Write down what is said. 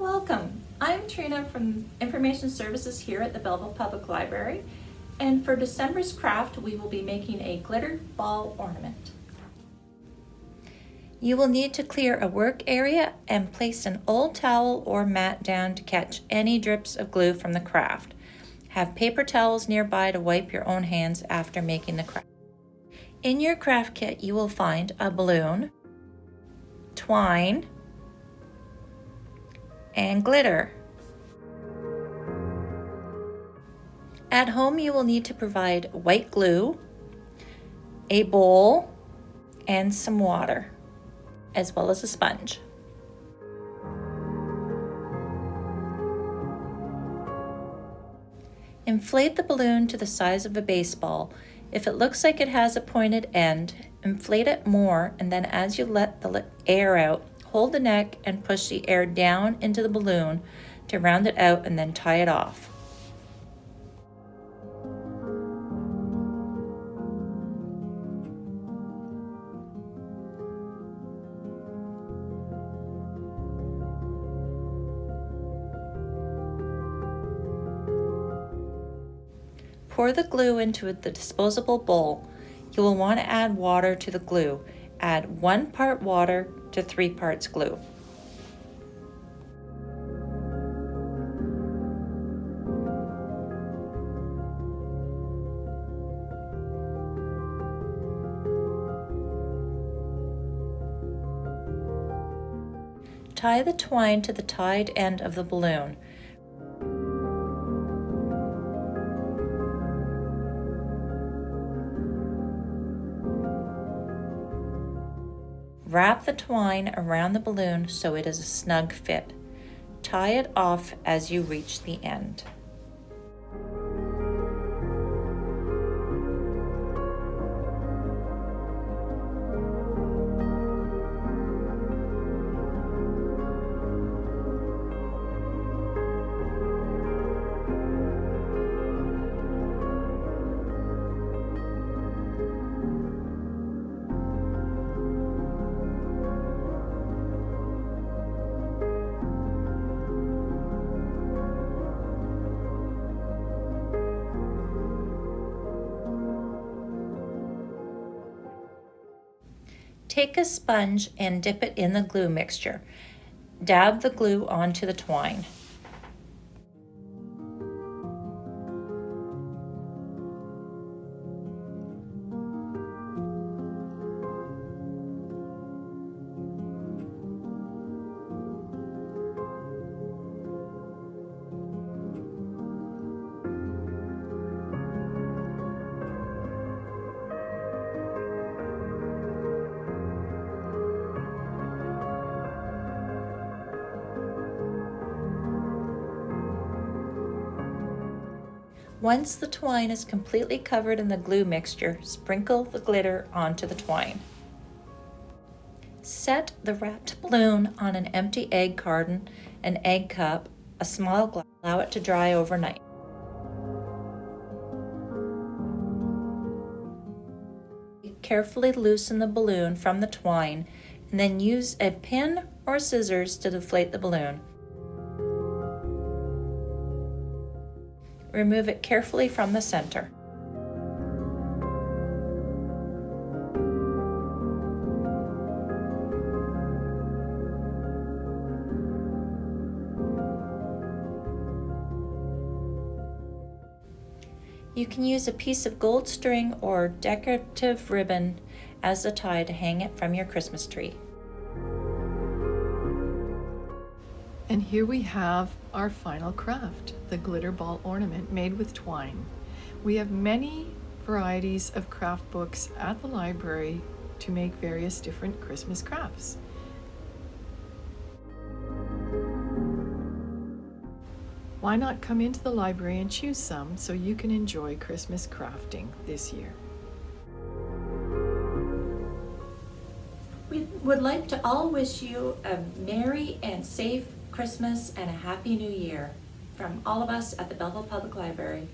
Welcome. I'm Trina from Information Services here at the Belleville Public Library, and for December's craft we will be making a glitter ball ornament. You will need to clear a work area and place an old towel or mat down to catch any drips of glue from the craft. Have paper towels nearby to wipe your own hands after making the craft. In your craft kit you will find a balloon, twine, and glitter. At home you will need to provide white glue, a bowl, and some water, as well as a sponge. Inflate the balloon to the size of a baseball. If it looks like it has a pointed end, inflate it more, and then as you let the air out, hold the neck and push the air down into the balloon to round it out and then tie it off. Pour the glue into the disposable bowl. You will want to add water to the glue. Add 1 part water to 3 parts glue. Tie the twine to the tied end of the balloon. Wrap the twine around the balloon so it is a snug fit. Tie it off as you reach the end. Take a sponge and dip it in the glue mixture. Dab the glue onto the twine. Once the twine is completely covered in the glue mixture, sprinkle the glitter onto the twine. Set the wrapped balloon on an empty egg carton, an egg cup, a small glass. Allow it to dry overnight. Carefully loosen the balloon from the twine and then use a pin or scissors to deflate the balloon. Remove it carefully from the center. You can use a piece of gold string or decorative ribbon as a tie to hang it from your Christmas tree. And here we have our final craft, the glitter ball ornament made with twine. We have many varieties of craft books at the library to make various different Christmas crafts. Why not come into the library and choose some so you can enjoy Christmas crafting this year? We would like to all wish you a merry and safe Christmas and a happy new year from all of us at the Belleville Public Library.